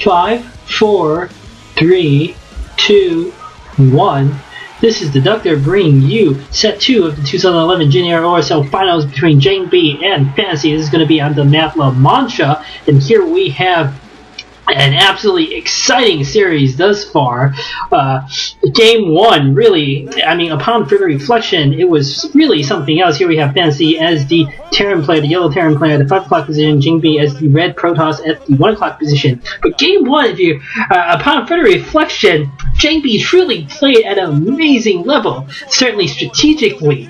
5, 4, 3, 2, 1. This is Deducter bringing you Set 2 of the 2011 JinAir OSL Finals between Jangbi and Fantasy. This is going to be on the map of Mancha, and here we have an absolutely exciting series thus far. Game 1, really, I mean, upon further reflection, it was really something else. Here we have Fantasy as the Terran player, the yellow Terran player at the 5 o'clock position, Jangbi as the red Protoss at the 1 o'clock position. But Game 1, if you, upon further reflection, Jangbi truly played at an amazing level, certainly strategically.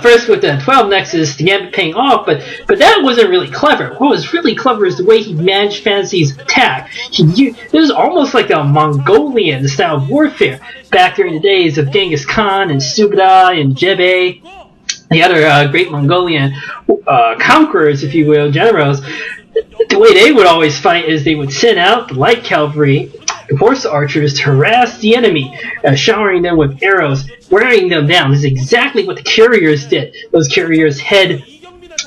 First with the 12 Nexus, the Gambit paying off, but that wasn't really clever. What was really clever is the way he managed Fantasy's attack. It was almost like a Mongolian style of warfare back during the days of Genghis Khan and Subadai and Jebe, the other great Mongolian conquerors, if you will, generals. The way they would always fight is they would send out the light cavalry, horse archers, to harass the enemy, showering them with arrows, wearing them down. This is exactly what the carriers did. Those carriers had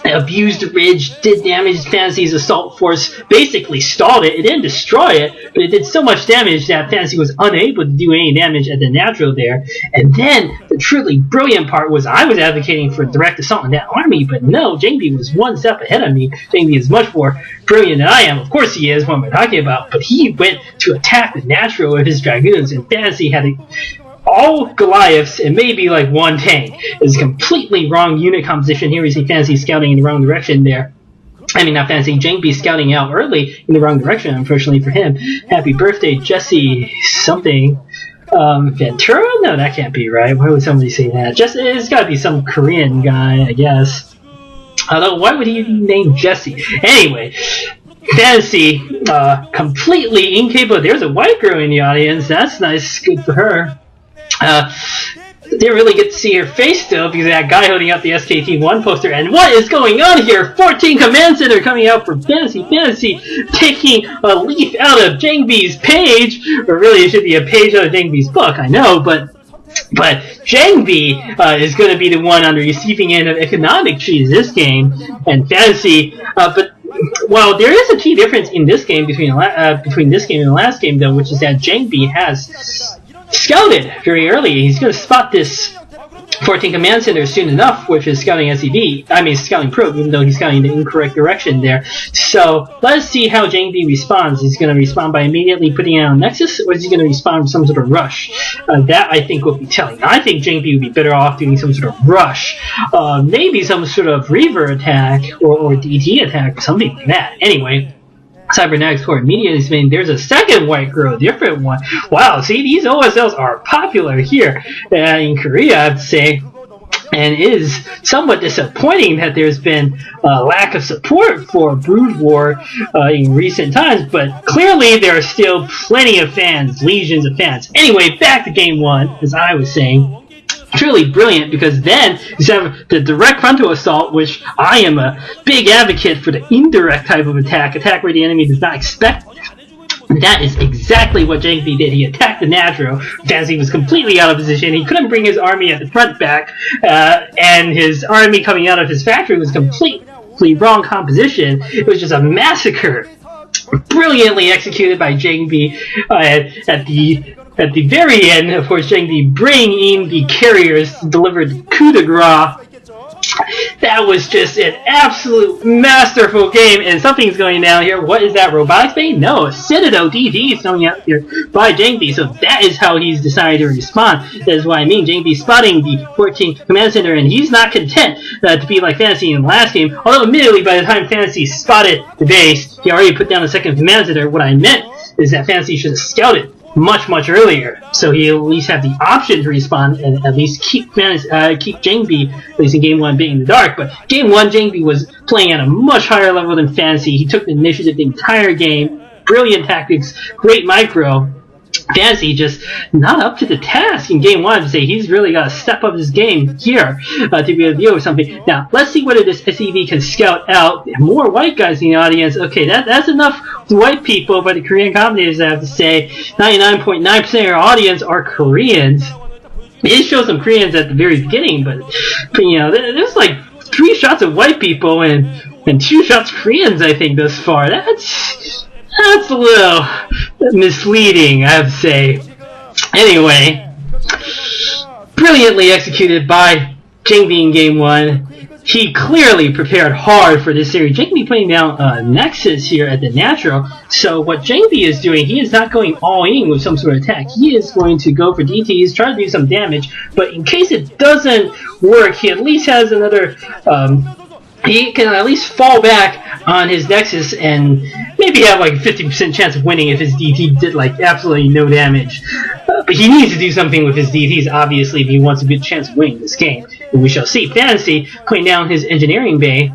abused the ridge, did damage Fantasy's assault force, basically stalled it. It didn't destroy it, but it did so much damage that Fantasy was unable to do any damage at the natural there. And then the truly brilliant part was I was advocating for direct assault on that army, but no, Jangbi was one step ahead of me. Jangbi is much more brilliant than I am. Of course he is, what am I talking about? But he went to attack the natural with his dragoons, and Fantasy had all Goliaths and maybe like one tank. It's completely wrong unit composition. Here we see Fantasy scouting in the wrong direction there. I mean, not Fantasy, Jangbi scouting out early in the wrong direction, unfortunately for him. Happy birthday, Jesse something. Ventura? No, that can't be right. Why would somebody say that? It's gotta be some Korean guy, I guess. Although, why would he name Jesse? Anyway, Fantasy, completely incapable. There's a white girl in the audience. That's nice. Good for her. Didn't really get to see her face still because of that guy holding up the SKT1 poster. And what is going on here? 14 Command Center coming out for Fantasy. Fantasy taking a leaf out of Jangbi's page. Or really, it should be a page out of Jangbi's book, I know, but Jangbi is going to be the one on the receiving end of economic cheese this game. And Fantasy, but well, there is a key difference in this game between this game and the last game, though, which is that Jangbi has scouted very early. He's going to spot this 14 Command Center soon enough with his scouting SEV. I mean, scouting probe, even though he's scouting the incorrect direction there. So let's see how Jangbi responds. He's going to respond by immediately putting it on Nexus, or is he going to respond with some sort of rush? That I think will be telling. I think Jangbi would be better off doing some sort of rush, maybe some sort of Reaver attack or DT attack, something like that. Anyway, Cybernetics Core immediately saying there's a second white girl, a different one. Wow, see, these OSLs are popular here in Korea, I have to say. And it is somewhat disappointing that there's been a lack of support for Brood War in recent times, but clearly there are still plenty of fans, legions of fans. Anyway, back to Game 1, as I was saying. Truly brilliant, because then you have the direct frontal assault, which I am a big advocate for the indirect type of attack where the enemy does not expect. That is exactly what Jangbi did. He attacked the natural. Fantasy was completely out of position. He couldn't bring his army at the front back, and his army coming out of his factory was completely wrong composition. It was just a massacre. Brilliantly executed by Jangbi at the very end. Of course, Jangbi bringing in the carriers to deliver the coup de grace. That was just an absolute masterful game, and something's going down here. What is that, robotics bay? No, a Citadel DD is coming out here by Jangbi, so that is how he's decided to respond. That is what I mean. Jangbi spotting the 14 Command Center, and he's not content to be like Fantasy in the last game, although admittedly by the time Fantasy spotted the base, he already put down the second Command Center. What I meant is that Fantasy should have scouted much earlier, so he at least had the option to respond and at least keep Jangbi, at least in Game 1, being in the dark. But Game 1, Jangbi was playing at a much higher level than Fantasy. He took the initiative the entire game. Brilliant tactics, great micro. Fantasy just not up to the task in Game 1 to say he's really got to step up his game here to be able to deal with something. Now, let's see whether this SEV can scout out more white guys in the audience. Okay, that's enough white people by the Korean commentators, I have to say. 99.9% of our audience are Koreans. It shows some Koreans at the very beginning, but you know, there's like 3 shots of white people and 2 shots Koreans, I think, thus far. That's That's a little misleading, I have to say. Anyway, brilliantly executed by Jangbi in Game 1. He clearly prepared hard for this series. Jangbi putting down Nexus here at the natural. So what Jangbi is doing, he is not going all in with some sort of attack. He is going to go for DTs, try to do some damage. But in case it doesn't work, he at least has another... he can at least fall back on his Nexus and maybe have like a 50% chance of winning if his DT did like absolutely no damage. But he needs to do something with his DTs, obviously, if he wants a good chance of winning this game. And we shall see. Fantasy putting down his engineering bay.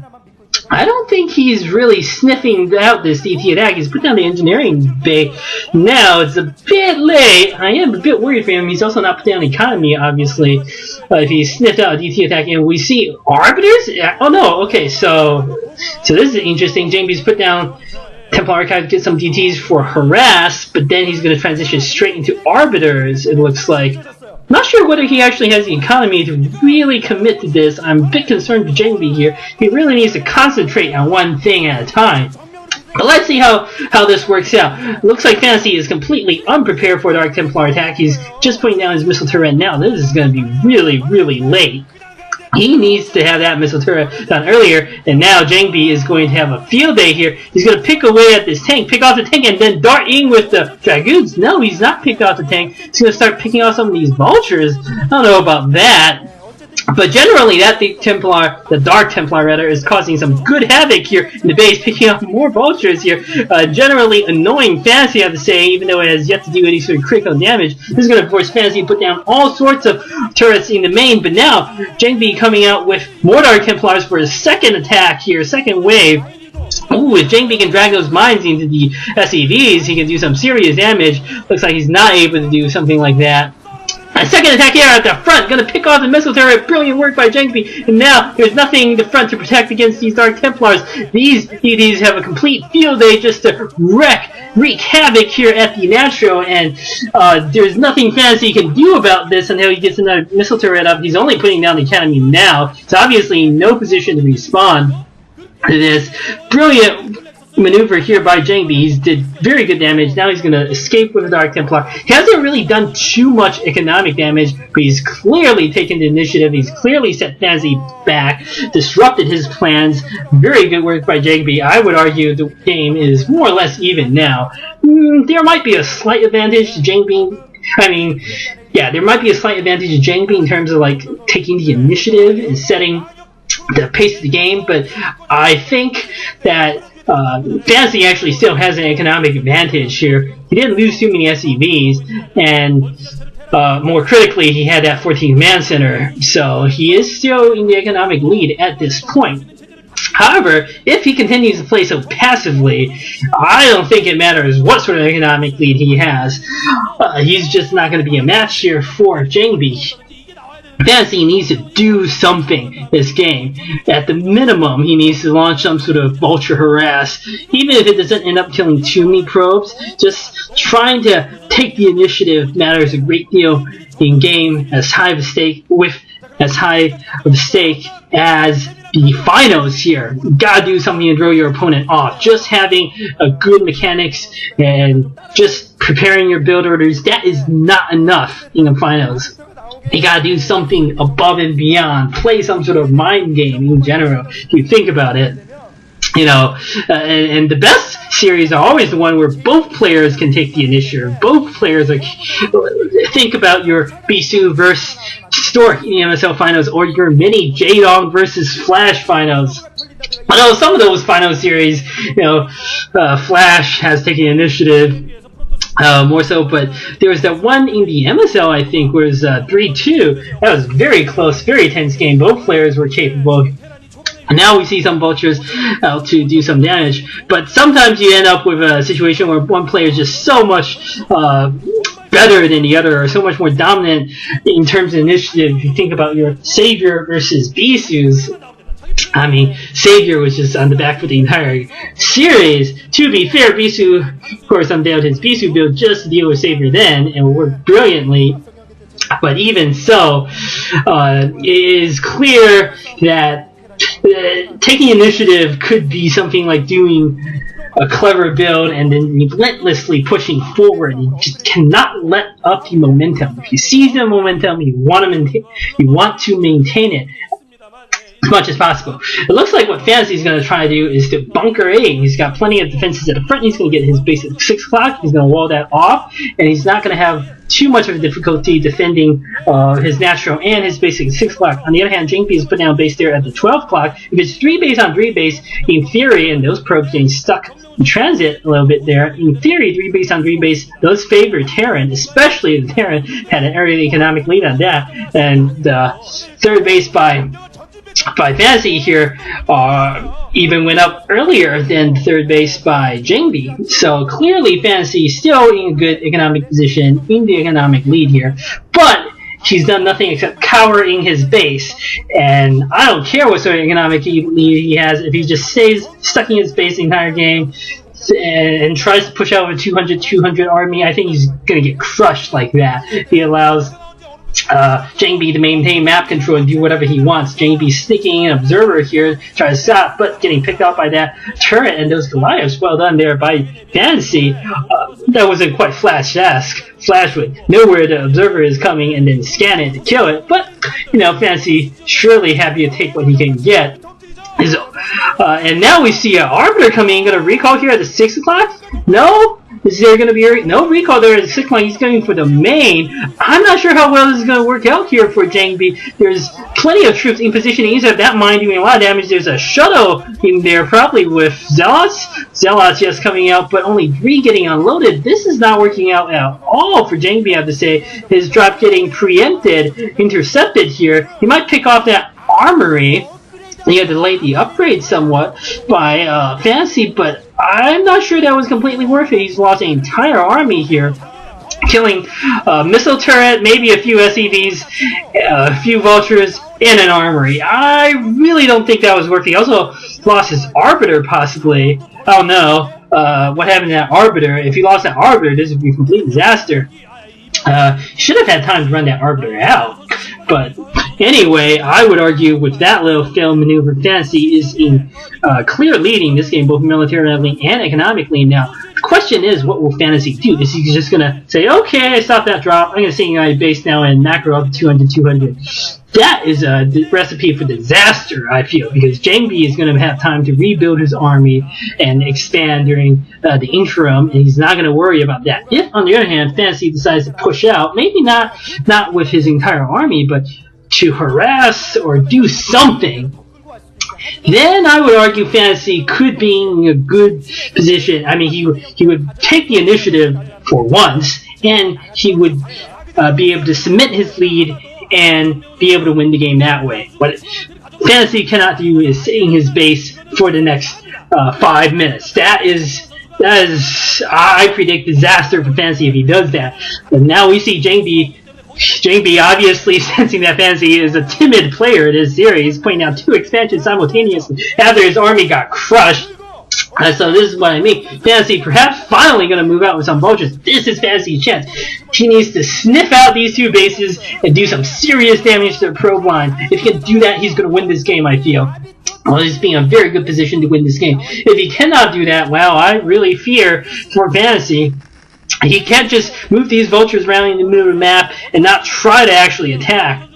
I don't think he's really sniffing out this DT attack. He's put down the engineering bay. Now, it's a bit late. I am a bit worried for him. He's also not put down the economy, obviously, if he sniffed out a DT attack. And we see Arbiters? Oh, no. Okay, so this is interesting. Jangbi's put down Templar Archive to get some DTs for Harass, but then he's going to transition straight into Arbiters, it looks like. Not sure whether he actually has the economy to really commit to this. I'm a bit concerned for Jangbi here. He really needs to concentrate on one thing at a time. But let's see how this works out. Looks like Fantasy is completely unprepared for Dark Templar attack. He's just putting down his missile turret now. This is going to be really, really late. He needs to have that missile turret done earlier, and now Jangbi is going to have a field day here. He's going to pick away at this tank, pick off the tank, and then dart in with the Dragoons. No, he's not picked off the tank. He's going to start picking off some of these vultures. I don't know about that. But generally, the Dark Templar rather, is causing some good havoc here in the base, picking up more vultures here. Generally annoying Fantasy, I have to say, even though it has yet to do any sort of critical damage. This is going to force Fantasy to put down all sorts of turrets in the main. But now, Jangbi coming out with more Dark Templars for his second attack here, second wave. Ooh, if Jangbi can drag those mines into the SEVs, he can do some serious damage. Looks like he's not able to do something like that. A second attack here at the front, gonna pick off the missile turret. Brilliant work by Jangbi. And now there's nothing in the front to protect against these Dark Templars. These DDs have a complete field day just to wreak havoc here at the natural, and there's nothing Fantasy can do about this until he gets another missile turret up. He's only putting down the academy now. It's obviously in no position to respond to this. Brilliant maneuver here by Jangbi. He's did very good damage. Now he's going to escape with the Dark Templar. He hasn't really done too much economic damage, but he's clearly taken the initiative. He's clearly set Fantasy back, disrupted his plans. Very good work by Jangbi. I would argue the game is more or less even now. There might be a slight advantage to Jangbi. I mean, yeah, there might be a slight advantage to Jangbi in terms of like taking the initiative and setting the pace of the game, but I think that Fantasy actually still has an economic advantage here. He didn't lose too many SEVs, and more critically, he had that 14 command center, so he is still in the economic lead at this point. However, if he continues to play so passively, I don't think it matters what sort of economic lead he has. He's just not going to be a match here for Jangbi. Fantasy needs to do something this game. At the minimum, he needs to launch some sort of vulture harass. Even if it doesn't end up killing too many probes, just trying to take the initiative matters a great deal in game as high of a stake as the finals here. You gotta do something to throw your opponent off. Just having a good mechanics and just preparing your build orders, that is not enough in the finals. You gotta do something above and beyond. Play some sort of mind game in general, if you think about it. You know, and the best series are always the one where both players can take the initiative. Both players are... Think about your Bisu versus Stork in the MSL finals, or your mini J-Dong versus Flash finals. Although some of those final series, you know, Flash has taken initiative. More so, but there was that one in the MSL, I think, was 3-2. That was very close, very tense game. Both players were capable. And now we see some vultures out to do some damage. But sometimes you end up with a situation where one player is just so much better than the other, or so much more dominant in terms of initiative. If you think about your Savior versus Bisu's, I mean, Savior was just on the back for the entire series. To be fair, Bisu, of course, unveiled his Bisu build just to deal with Savior then, and worked brilliantly. But even so, it is clear that taking initiative could be something like doing a clever build and then relentlessly pushing forward. You just cannot let up the momentum. If you seize the momentum, you want to maintain it as much as possible. It looks like what Fantasy is going to try to do is to bunker A. He's got plenty of defenses at the front. He's going to get his base at 6 o'clock. He's going to wall that off, and he's not going to have too much of a difficulty defending his natural and his base at 6 o'clock. On the other hand, Jangbi is putting down base there at the 12 o'clock. If it's 3 base on 3 base, in theory, and those probes getting stuck in transit a little bit there, in theory, 3 base on 3 base does favor Terran, especially if Terran had an area of economic lead on that. And the 3rd base by Fantasy here even went up earlier than 3rd base by Jangbi. So clearly Fantasy is still in a good economic position, in the economic lead here. But he's done nothing except cowering his base. And I don't care what sort of economic lead he has. If he just stays stuck in his base the entire game and tries to push out a 200 army, I think he's going to get crushed like that. He allows Jangbi to maintain map control and do whatever he wants. Jangbi sneaking an observer here, trying to stop, but getting picked out by that turret and those Goliaths. Well done there by Fantasy. That wasn't quite Flash-esque. Flash would know where the observer is coming and then scan it to kill it. But, you know, Fantasy surely happy to take what he can get. And now we see an Arbiter coming in. Going to recall here at the 6 o'clock? No? Is there going to be no recall there at the 6 o'clock? He's going for the main. I'm not sure how well this is going to work out here for Jangbi. There's plenty of troops in position. He's at that mine doing a lot of damage. There's a shuttle in there, probably with Zealots. Zealots just coming out, but only 3 getting unloaded. This is not working out at all for Jangbi, I have to say. His drop getting preempted, intercepted here. He might pick off that armory. He had delayed the upgrade somewhat by Fantasy, but I'm not sure that was completely worth it. He's lost an entire army here, killing a missile turret, maybe a few SEVs, a few vultures, and an armory. I really don't think that was worth it. He also lost his Arbiter, possibly. I don't know what happened to that Arbiter. If he lost that Arbiter, this would be a complete disaster. He should have had time to run that Arbiter out. But anyway, I would argue with that little failed maneuver, Fantasy is in clear leading this game, both militarily and economically. Now, the question is, what will Fantasy do? Is he just going to say, okay, I stopped that drop, I'm going to stay United base now and macro up to 200. That is a recipe for disaster, I feel, because Jangbi is going to have time to rebuild his army and expand during the interim, and he's not going to worry about that. If, on the other hand, Fantasy decides to push out, maybe not with his entire army, but to harass or do something, then I would argue Fantasy could be in a good position. I mean, he would take the initiative for once, and he would be able to cement his lead and be able to win the game that way. What Fantasy cannot do is sit in his base for the next 5 minutes. That is, I predict disaster for Fantasy if he does that. And now we see Jangbi obviously sensing that Fantasy is a timid player in this series, putting down 2 expansions simultaneously after his army got crushed. So this is what I mean. Fantasy perhaps finally going to move out with some vultures. This is Fantasy's chance. He needs to sniff out these 2 bases and do some serious damage to the probe line. If he can do that, he's going to win this game, I feel. Well, he's being in a very good position to win this game. If he cannot do that, well, I really fear for Fantasy. He can't just move these vultures around in the middle of the map and not try to actually attack.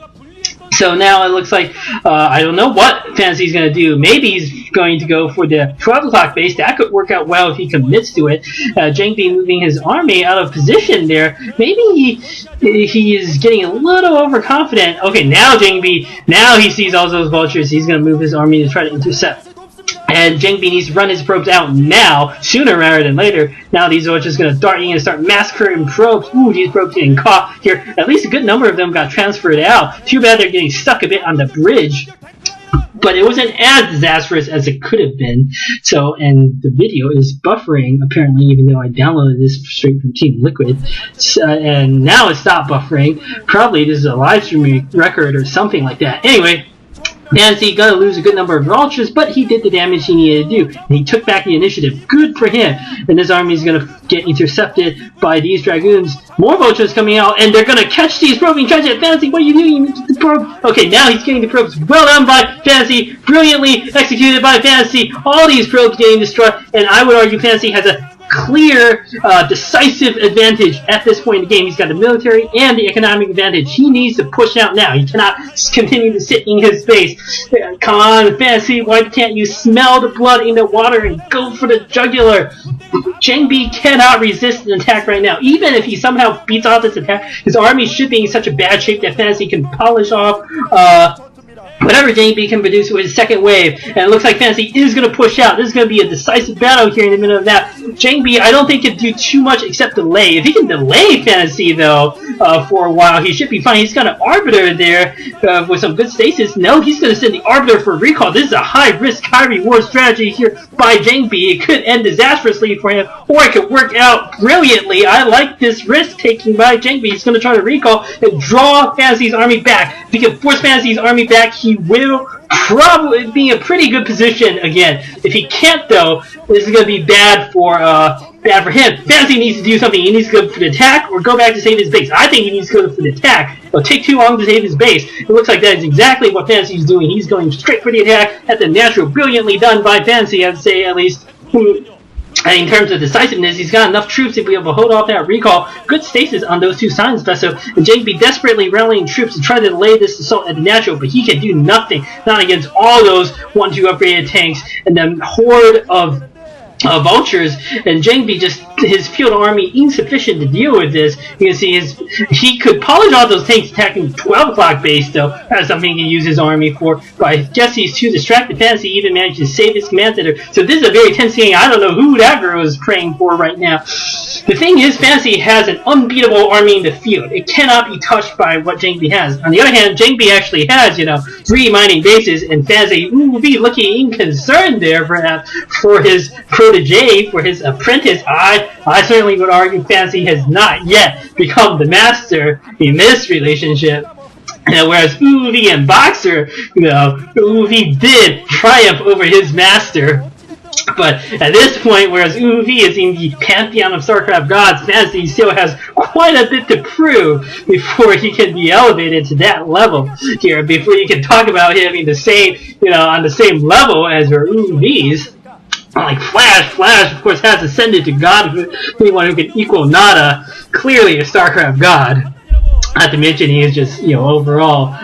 So now it looks like, I don't know what Fantasy's going to do. Maybe he's going to go for the 12 o'clock base. That could work out well if he commits to it. Jangbi moving his army out of position there. Maybe he is getting a little overconfident. Okay, now Jangbi, now he sees all those vultures. He's going to move his army to try to intercept. And Jangbi needs to run his probes out now, sooner rather than later. Now these are just going to dart in and start massacring probes. Ooh, these probes getting caught here. At least a good number of them got transferred out. Too bad they're getting stuck a bit on the bridge. But it wasn't as disastrous as it could have been. So, and the video is buffering, apparently, even though I downloaded this straight from Team Liquid. And now it stopped buffering. Probably this is a live streaming record or something like that. Anyway, Fantasy gonna lose a good number of vultures, but he did the damage he needed to do. And he took back the initiative. Good for him. And his army is gonna get intercepted by these Dragoons. More vultures coming out, and they're gonna catch these probing charges at Fantasy. What are you doing? The probe. Okay, now he's getting the probes. Well done by Fantasy. Brilliantly executed by Fantasy. All these probes getting destroyed, and I would argue Fantasy has a clear, decisive advantage at this point in the game. He's got the military and the economic advantage. He needs to push out now. He cannot continue to sit in his base. Come on, Fantasy, why can't you smell the blood in the water and go for the jugular? Jangbi cannot resist an attack right now. Even if he somehow beats off this attack, his army should be in such a bad shape that Fantasy can polish off whatever Jangbi can produce with his second wave. And it looks like Fantasy is going to push out. This is going to be a decisive battle here in the middle of that. Jangbi, I don't think, can do too much except delay. If he can delay Fantasy, though, for a while, he should be fine. He's got an Arbiter there with some good stasis. No, he's going to send the Arbiter for recall. This is a high-risk, high-reward strategy here by Jangbi. It could end disastrously for him, or it could work out brilliantly. I like this risk-taking by Jangbi. He's going to try to recall and draw Fantasy's army back. If he can force Fantasy's army back, he will probably be in a pretty good position again. If he can't, though, this is going to be bad for him. Fantasy needs to do something. He needs to go for the attack or go back to save his base. I think he needs to go for the attack. It'll take too long to save his base. It looks like that is exactly what Fantasy is doing. He's going straight for the attack at the natural. Brilliantly done by Fantasy, I'd say, at least. And in terms of decisiveness, he's got enough troops to be able to hold off that recall. Good stasis on those two signs vessel. And Jangbi desperately rallying troops to try to delay this assault at the natural, but he can do nothing. Not against all those 1-2 upgraded tanks and the horde of vultures, and Jangbi just, his field army insufficient to deal with this. You can see he could polish off those tanks attacking 12 o'clock base, though. That's something he can use his army for. But I guess he's too distracted. Fantasy even managed to save his command center. So this is a very tense game. I don't know who that girl is praying for right now. The thing is, Fantasy has an unbeatable army in the field. It cannot be touched by what Jangbi has. On the other hand, Jangbi actually has, 3 mining bases, and Fantasy will be looking unconcerned there for his protege, for his apprentice. I certainly would argue Fantasy has not yet become the master in this relationship. Whereas Uvi and Boxer, Uvi did triumph over his master. But at this point, whereas Uvi is in the pantheon of StarCraft gods, Fantasy still has quite a bit to prove before he can be elevated to that level here. Before you can talk about him in the same, on the same level as your Uvis. Like Flash, of course, has ascended to godhood. Anyone who can equal Nada, clearly a StarCraft god. Not to mention he is just, overall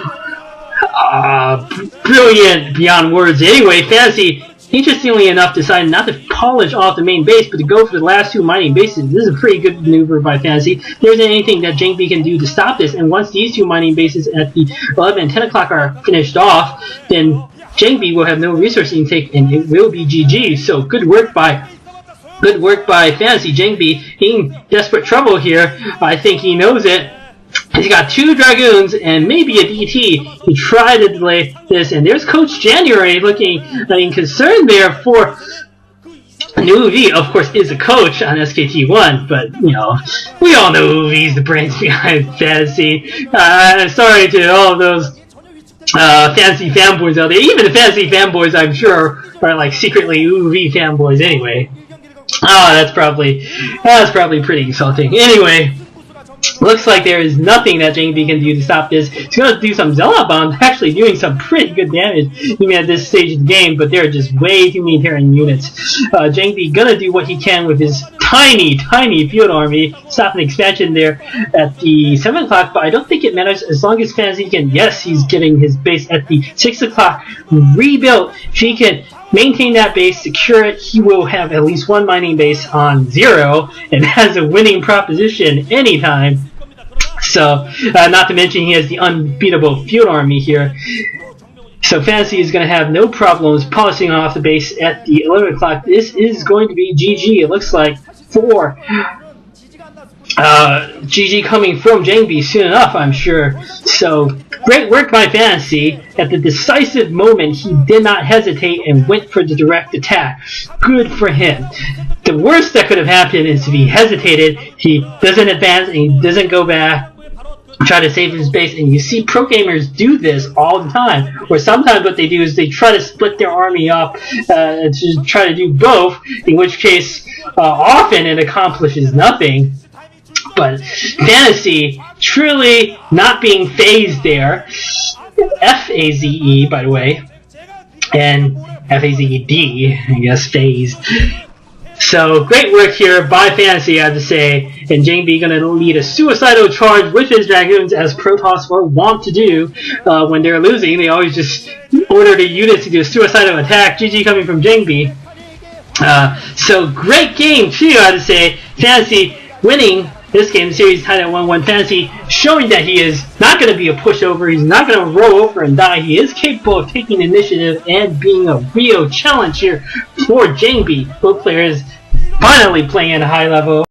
brilliant beyond words. Anyway, Fantasy, interestingly enough, decided not to polish off the main base, but to go for the last 2 mining bases. This is a pretty good maneuver by Fantasy. There isn't anything that Jangbi can do to stop this, and once these 2 mining bases at the 11 and 10 o'clock are finished off, then Jangbi will have no resource intake, and it will be GG. So good work by Fantasy. Jangbi in desperate trouble here. I think he knows it. He's got 2 Dragoons and maybe a DT. He tried to delay this, and there's Coach January looking concerned there for Uvi. Of course, is a coach on SKT1, but we all know Uvi's the brains behind Fantasy. Sorry to all of those Fantasy fanboys out there. Even the Fantasy fanboys, I'm sure, are secretly Uvi fanboys anyway. That's probably pretty insulting. Anyway, looks like there is nothing that Jangbi can do to stop this. He's going to do some Zealot bombs, actually doing some pretty good damage even at this stage of the game, but they're just way too many Terran units. Jangbi gonna do what he can with his tiny field army, stop an expansion there at the 7 o'clock, but I don't think it matters as long as Fantasy can. Yes, he's getting his base at the 6 o'clock rebuilt. If he can maintain that base, secure it, he will have at least 1 mining base on 0, and has a winning proposition anytime. So, not to mention he has the unbeatable field army here. So Fantasy is going to have no problems polishing off the base at the 11 o'clock. This is going to be GG, it looks like, for GG coming from Jangbi soon enough, I'm sure. So, great work by Fantasy. At the decisive moment, he did not hesitate and went for the direct attack. Good for him. The worst that could have happened is if he hesitated, he doesn't advance and he doesn't go back. try to save his base, and you see pro gamers do this all the time, where sometimes what they do is they try to split their army up to try to do both, in which case often it accomplishes nothing. But Fantasy truly not being phased there. F-A-Z-E, by the way, and F-A-Z-E-D, I guess, phased. So, great work here by Fantasy, I have to say, and Jangbi going to lead a suicidal charge with his Dragoons, as Protoss were wont to do when they're losing. They always just order the units to do a suicidal attack. GG coming from Jangbi. So, great game, too, I have to say. Fantasy winning this game, the series tied at 1-1. Fantasy showing that he is not going to be a pushover. He's not going to roll over and die. He is capable of taking initiative and being a real challenge here for Jangbi. Both players finally playing at a high level.